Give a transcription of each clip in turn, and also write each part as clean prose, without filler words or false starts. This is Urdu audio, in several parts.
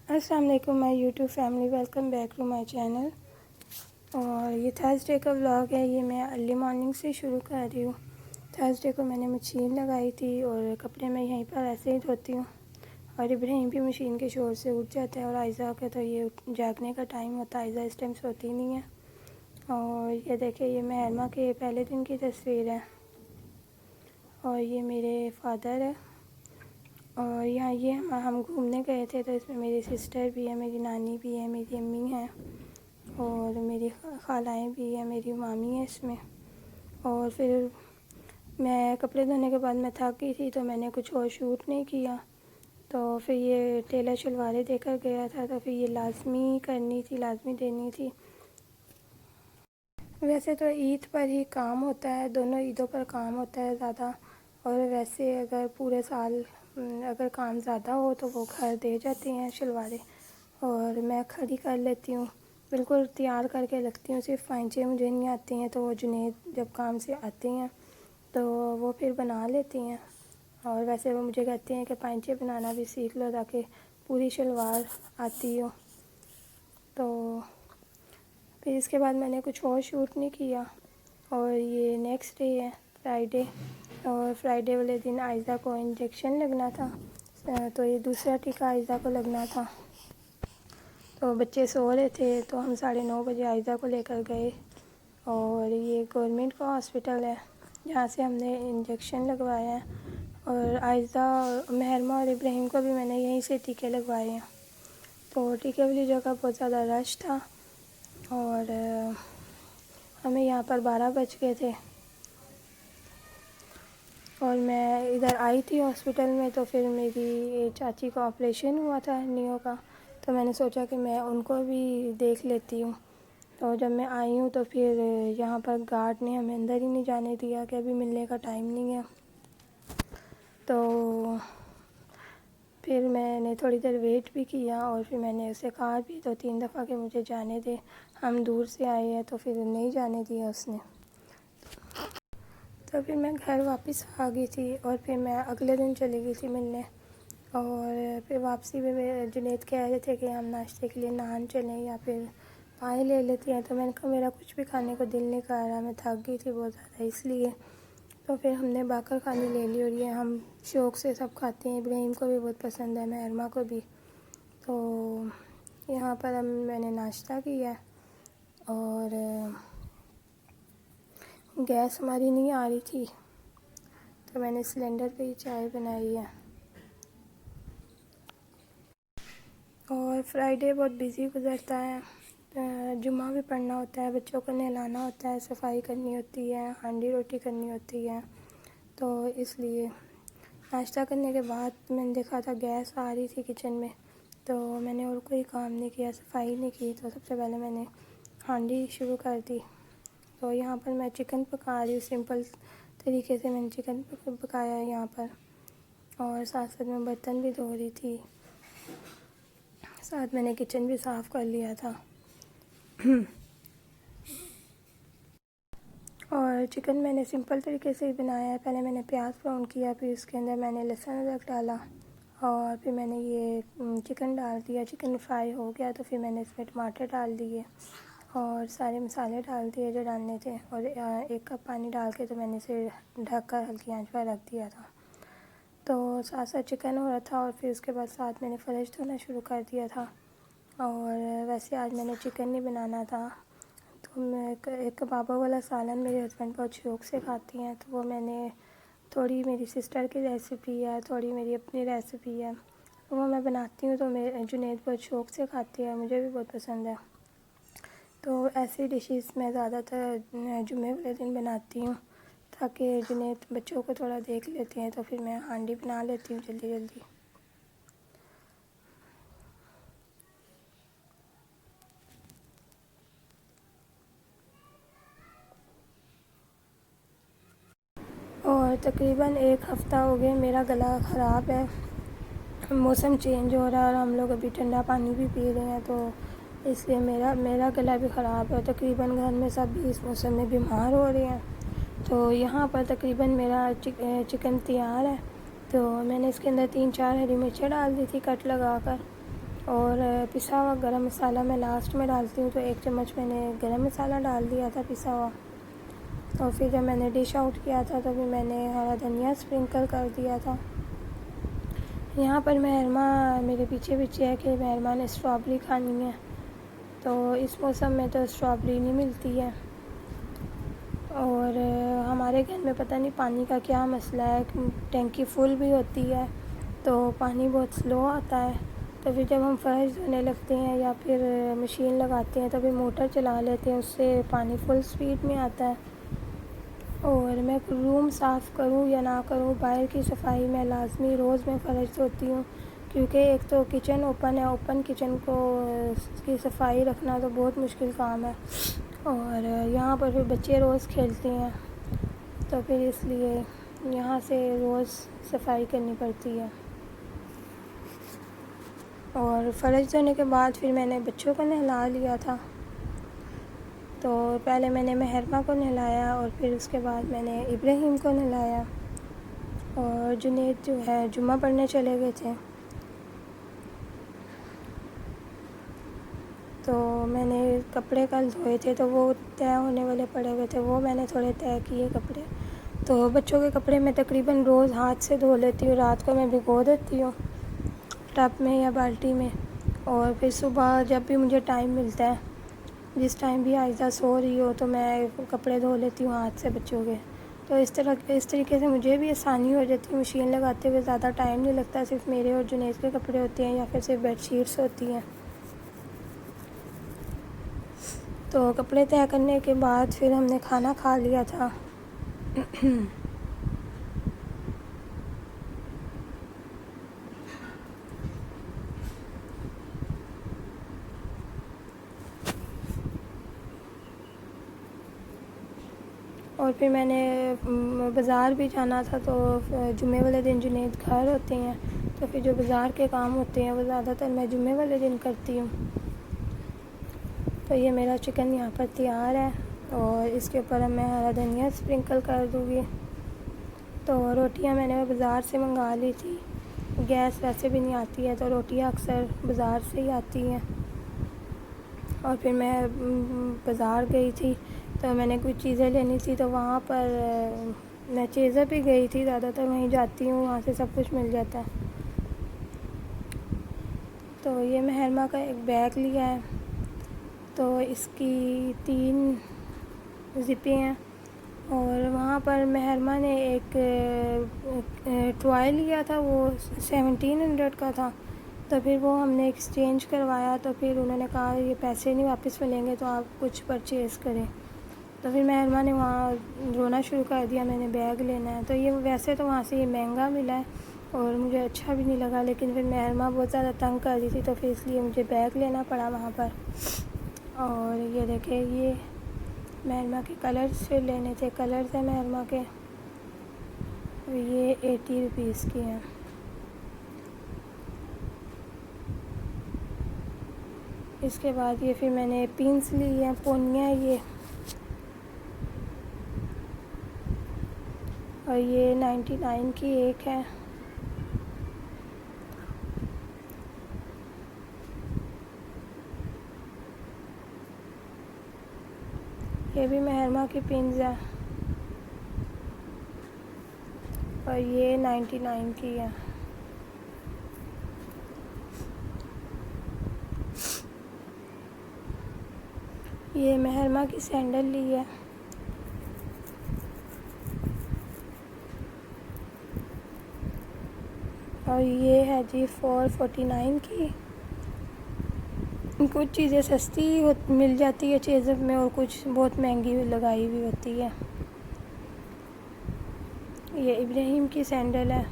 السلام علیکم my YouTube family, welcome back to my channel. اور یہ تھرسڈے کا ولاگ ہے، یہ میں ارلی مارننگ سے شروع کر رہی ہوں۔ تھرسڈے کو میں نے مشین لگائی تھی اور کپڑے میں یہیں پر ایسے ہی دھوتی ہوں، اور ابراہیم بھی مشین کے شور سے اٹھ جاتا ہے، اور عائزہ کا تو یہ جاگنے کا ٹائم ہوتا ہے، عائزہ اس ٹائم سوتی نہیں ہے۔ اور یہ دیکھیں، یہ محرمہ کے پہلے دن کی تصویر ہے، اور یہ میرے فادر ہے، اور یہاں یہ ہم گھومنے گئے تھے، تو اس میں میری سسٹر بھی ہے، میری نانی بھی ہے، میری امی ہیں، اور میری خالائیں بھی ہیں، میری مامی ہے اس میں۔ اور پھر میں کپڑے دھونے کے بعد میں تھک گئی تھی، تو میں نے کچھ اور شوٹ نہیں کیا، تو پھر یہ ٹیلر شلواریں دے کر گیا تھا، تو پھر یہ لازمی کرنی تھی، لازمی دینی تھی۔ ویسے تو عید پر ہی کام ہوتا ہے، دونوں عیدوں پر کام ہوتا ہے زیادہ، اور ویسے اگر پورے سال اگر کام زیادہ ہو تو وہ گھر دے جاتے ہیں شلواریں، اور میں کھڑی کر لیتی ہوں، بالکل تیار کر کے رکھتی ہوں، صرف پائنچے مجھے نہیں آتے ہیں، تو وہ جنید جب کام سے آتے ہیں تو وہ پھر بنا لیتی ہیں، اور ویسے وہ مجھے کہتے ہیں کہ پائنچے بنانا بھی سیکھ لو تاکہ پوری شلوار آتی ہو۔ تو پھر اس کے بعد میں نے کچھ اور شوٹ نہیں کیا، اور یہ نیکسٹ ڈے ہے فرائیڈے، اور فرائیڈے والے دن عائزہ کو انجیکشن لگنا تھا، تو یہ دوسرا ٹیکہ عائزہ کو لگنا تھا، تو بچے سو رہے تھے، تو ہم 9:30 بجے عائزہ کو لے کر گئے، اور یہ گورنمنٹ کا ہاسپٹل ہے جہاں سے ہم نے انجیکشن لگوایا ہے، اور عائزہ، محرمہ اور ابراہیم کو بھی میں نے یہیں سے ٹیکے لگوائے ہیں۔ تو ٹیکے والی جگہ بہت زیادہ رش تھا، اور ہمیں یہاں پر 12 بج گئے تھے، اور میں ادھر آئی تھی ہاسپٹل میں، تو پھر میری چاچی کا آپریشن ہوا تھا ہرنیوں کا، تو میں نے سوچا کہ میں ان کو بھی دیکھ لیتی ہوں۔ تو جب میں آئی ہوں تو پھر یہاں پر گارڈ نے ہمیں اندر ہی نہیں جانے دیا کہ ابھی ملنے کا ٹائم نہیں ہے، تو پھر میں نے تھوڑی دیر ویٹ بھی کیا، اور پھر میں نے اسے کہا بھی 2-3 دفعہ کہ مجھے جانے دے، ہم دور سے آئے ہیں، تو پھر نہیں جانے دیا اس نے۔ تو پھر میں گھر واپس آ گئی تھی، اور پھر میں اگلے دن چلی گئی تھی ملنے، اور پھر واپسی میں جنید کہہ رہے تھے کہ ہم ناشتے کے لیے نان چلیں یا پھر پائے لے لیتے ہیں، تو میں نے کہا میرا کچھ بھی کھانے کو دل نہیں کر رہا، میں تھک گئی تھی بہت زیادہ اس لیے، تو پھر ہم نے باقر خانی لے لی، اور یہ ہم شوق سے سب کھاتے ہیں، ابراہیم کو بھی بہت پسند ہے، محرمہ کو بھی۔ تو یہاں پر میں نے ناشتہ کیا، اور گیس ہماری نہیں آ رہی تھی، تو میں نے سلنڈر پہ ہی چائے بنائی ہے۔ اور فرائیڈے بہت بیزی گزرتا ہے، جمعہ بھی پڑھنا ہوتا ہے، بچوں کو نہلانا ہوتا ہے، صفائی کرنی ہوتی ہے، ہانڈی روٹی کرنی ہوتی ہے، تو اس لیے ناشتہ کرنے کے بعد میں نے دیکھا تھا گیس آ رہی تھی کچن میں، تو میں نے اور کوئی کام نہیں کیا، صفائی نہیں کی، تو سب سے پہلے میں نے ہانڈی شروع کر دی۔ تو یہاں پر میں چکن پکا رہی ہوں، سمپل طریقے سے میں نے چکن پکایا ہے یہاں پر، اور ساتھ ساتھ میں برتن بھی دھو رہی تھی، ساتھ میں نے کچن بھی صاف کر لیا تھا۔ اور چکن میں نے سمپل طریقے سے ہی بنایا ہے، پہلے میں نے پیاز براؤن کیا، پھر اس کے اندر میں نے لہسن ادرک ڈالا، اور پھر میں نے یہ چکن ڈال دیا، چکن فرائی ہو گیا تو پھر میں نے اس میں ٹماٹر ڈال دیے، اور سارے مسالے ڈال دیے جو ڈالنے تھے، اور 1 کپ پانی ڈال کے تو میں نے اسے ڈھک کر ہلکی آنچ پر رکھ دیا تھا، تو ساتھ ساتھ چکن ہو رہا تھا، اور پھر اس کے بعد ساتھ میں نے فرش دھونا شروع کر دیا تھا۔ اور ویسے آج میں نے چکن نہیں بنانا تھا، تو میں ایک کبابوں والا سالن میرے ہسبینڈ بہت شوق سے کھاتی ہیں، تو وہ میں نے تھوڑی میری سسٹر کی ریسیپی ہے، تھوڑی میری اپنی ریسیپی ہے، وہ میں بناتی ہوں، تو جنید بہت شوق سے کھاتی ہے، مجھے بھی بہت پسند ہے، تو ایسی ڈشز میں زیادہ تر جمعے والے دن بناتی ہوں، تاکہ جنید بچوں کو تھوڑا دیکھ لیتے ہیں، تو پھر میں ہانڈی بنا لیتی ہوں جلدی جلدی۔ اور تقریباً 1 ہفتہ ہو گیا میرا گلا خراب ہے، موسم چینج ہو رہا ہے، اور ہم لوگ ابھی ٹھنڈا پانی بھی پی رہے ہیں، تو اس لیے میرا گلا بھی خراب ہے، تقریباً گھر میں سب بھی اس موسم میں بیمار ہو رہے ہیں۔ تو یہاں پر تقریباً میرا چکن تیار ہے، تو میں نے اس کے اندر 3-4 ہری مرچیں ڈال دی تھی کٹ لگا کر، اور پسا ہوا گرم مسالہ میں لاسٹ میں ڈالتی ہوں، تو 1 چمچ میں نے گرم مسالہ ڈال دیا تھا پسا ہوا، اور پھر جب میں نے ڈش آؤٹ کیا تھا تو پھر میں نے ہرا دھنیا اسپرنکل کر دیا تھا۔ یہاں پر محرمہ میرے پیچھے ہے کہ محرمہ نے اسٹرابری کھانی ہے، تو اس موسم میں تو اسٹرابری نہیں ملتی ہے، اور ہمارے گھر میں پتہ نہیں پانی کا کیا مسئلہ ہے، ٹینکی فل بھی ہوتی ہے تو پانی بہت سلو آتا ہے، تو پھر جب ہم فرش دھونے لگتے ہیں یا پھر مشین لگاتے ہیں تو پھر موٹر چلا لیتے ہیں، اس سے پانی فل سپیڈ میں آتا ہے۔ اور میں روم صاف کروں یا نہ کروں، باہر کی صفائی میں لازمی روز میں فرش دھوتی ہوں، کیونکہ ایک تو کچن اوپن ہے، اوپن کچن کو کی صفائی رکھنا تو بہت مشکل کام ہے، اور یہاں پر پھر بچے روز کھیلتے ہیں، تو پھر اس لیے یہاں سے روز صفائی کرنی پڑتی ہے۔ اور فرش دھونے کے بعد پھر میں نے بچوں کو نہلا لیا تھا، تو پہلے میں نے محرمہ کو نہلایا اور پھر اس کے بعد میں نے ابراہیم کو نہلایا، اور جنید جو ہے جمعہ پڑھنے چلے گئے تھے، تو میں نے کپڑے کل دھوئے تھے تو وہ طے ہونے والے پڑے ہوئے تھے، وہ میں نے تھوڑے طے کیے کپڑے، تو بچوں کے کپڑے میں تقریباً روز ہاتھ سے دھو لیتی ہوں، رات کو میں بھگو دیتی ہوں ٹب میں یا بالٹی میں، اور پھر صبح جب بھی مجھے ٹائم ملتا ہے، جس ٹائم بھی عائزہ سو رہی ہو تو میں کپڑے دھو لیتی ہوں ہاتھ سے بچوں کے، تو اس طریقے سے مجھے بھی آسانی ہو جاتی ہے، مشین لگاتے ہوئے زیادہ ٹائم نہیں لگتا، صرف میرے اور جنید کے کپڑے ہوتے ہیں یا پھر صرف بیڈ شیٹس ہوتی ہیں۔ تو کپڑے طے کرنے کے بعد پھر ہم نے کھانا کھا لیا تھا۔ اور پھر میں نے بازار بھی جانا تھا، تو جمعے والے دن جنید گھر ہوتے ہیں، تو پھر جو بازار کے کام ہوتے ہیں وہ زیادہ تر میں جمعے والے دن کرتی ہوں۔ تو یہ میرا چکن یہاں پر تیار ہے، اور اس کے اوپر اب میں ہرا دھنیا اسپرنکل کر دوں گی۔ تو روٹیاں میں نے بازار سے منگا لی تھی، گیس ویسے بھی نہیں آتی ہے تو روٹیاں اکثر بازار سے ہی آتی ہیں، اور پھر میں بازار گئی تھی تو میں نے کچھ چیزیں لینی تھی، تو وہاں پر میں چیزیں بھی گئی تھی، زیادہ تر وہیں جاتی ہوں، وہاں سے سب کچھ مل جاتا ہے۔ تو یہ محرمہ کا ایک بیگ لیا ہے، تو اس کی 3 زپیں ہیں، اور وہاں پر محرمہ نے ایک ٹوائے لیا تھا، وہ 1700 کا تھا، تو پھر وہ ہم نے ایکسچینج کروایا، تو پھر انہوں نے کہا یہ پیسے نہیں واپس ملیں گے تو آپ کچھ پرچیز کریں، تو پھر محرمہ نے وہاں رونا شروع کر دیا، میں نے بیگ لینا ہے، تو یہ ویسے تو وہاں سے یہ مہنگا ملا ہے اور مجھے اچھا بھی نہیں لگا، لیکن پھر محرمہ بہت زیادہ تنگ کر رہی تھی تو پھر اس لیے مجھے بیگ لینا پڑا وہاں پر۔ اور یہ دیکھیں، یہ محرمہ کے کلرز پھر لینے تھے، کلرز ہیں محرمہ کے، یہ 80 روپیز کی ہیں۔ اس کے بعد یہ پھر میں نے پینس لی ہیں، پونیاں یہ، اور یہ 99 کی ایک ہے۔ یہ بھی محرمہ کی پینز ہے، اور یہ 99 کی ہے۔ یہ محرمہ کی سینڈل لی ہے، اور یہ ہے جی 449 کی۔ کچھ چیزیں سستی مل جاتی ہے چیزوں میں، اور کچھ بہت مہنگی لگائی ہوئی ہوتی ہے۔ یہ ابراہیم کی سینڈل ہے،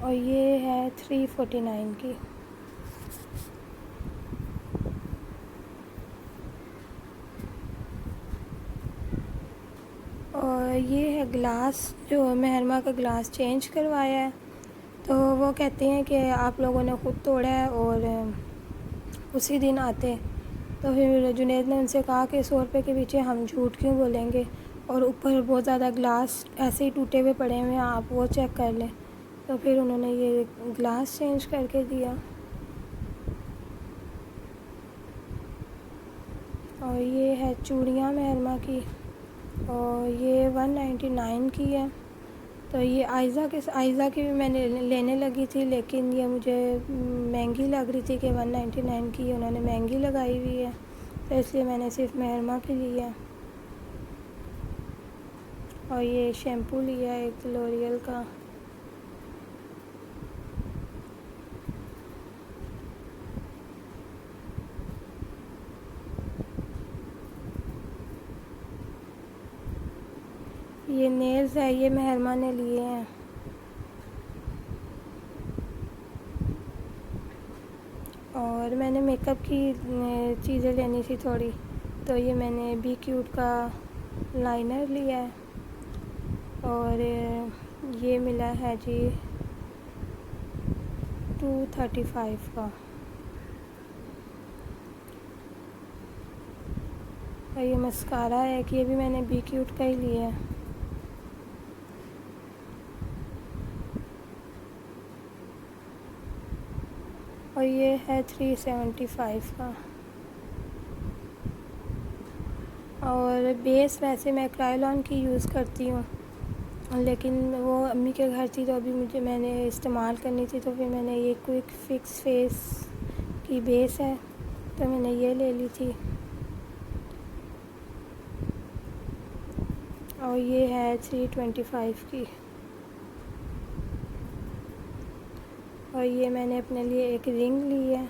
اور یہ ہے 349 کی۔ اور یہ ہے گلاس، جو محرمہ کا گلاس چینج کروایا ہے، تو وہ کہتے ہیں کہ آپ لوگوں نے خود توڑا ہے اور اسی دن آتے، تو پھر جنید نے ان سے کہا کہ 100 روپے کے پیچھے ہم جھوٹ کیوں بولیں گے، اور اوپر بہت زیادہ گلاس ایسے ہی ٹوٹے ہوئے پڑے ہوئے ہیں، آپ وہ چیک کر لیں۔ تو پھر انہوں نے یہ گلاس چینج کر کے دیا۔ اور یہ ہے چوڑیاں محرمہ کی، اور یہ 199 کی ہے۔ تو یہ آئزہ کی بھی میں نے لینے لگی تھی، لیکن یہ مجھے مہنگی لگ رہی تھی کہ 199 کی انہوں نے مہنگی لگائی ہوئی ہے، تو اس لیے میں نے صرف محرمہ کی لی ہے۔ اور یہ شیمپو لیا ہے ایک لوریل کا۔ یہ نیلز ہے، یہ محرمہ نے لیے ہیں۔ اور میں نے میک اپ کی چیزیں لینی تھی تھوڑی، تو یہ میں نے بی کیوٹ کا لائنر لیا ہے، اور یہ ملا ہے جی 235 کا۔ اور یہ مسکارا ہے کہ یہ بھی میں نے بی کیوٹ کا ہی لیا ہے۔ اور یہ ہے 375 کا۔ اور بیس ویسے میں کرائلون کی یوز کرتی ہوں، لیکن وہ امی کے گھر تھی تو ابھی میں نے استعمال کرنی تھی، تو پھر میں نے یہ کوئک فکس فیس کی بیس ہے تو میں نے یہ لے لی تھی۔ اور یہ ہے 325 کی۔ اور یہ میں نے اپنے لیے ایک رنگ لی ہے۔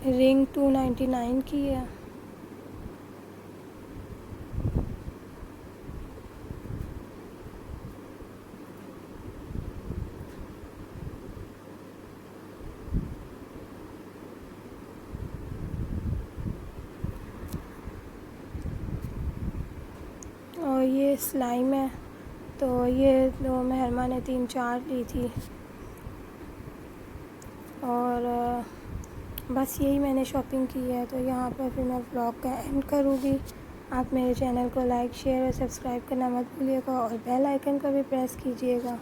رنگ 299 کی ہے۔ اور یہ سلائم ہے، تو یہ دو محرمہ نے 3-4 لی تھی۔ اور بس یہی میں نے شاپنگ کی ہے، تو یہاں پر پھر میں ولاگ کا اینڈ کروں گی۔ آپ میرے چینل کو لائک، شیئر اور سبسکرائب کرنا مت بھولیے گا، اور بیل آئیکن کو بھی پریس کیجیے گا۔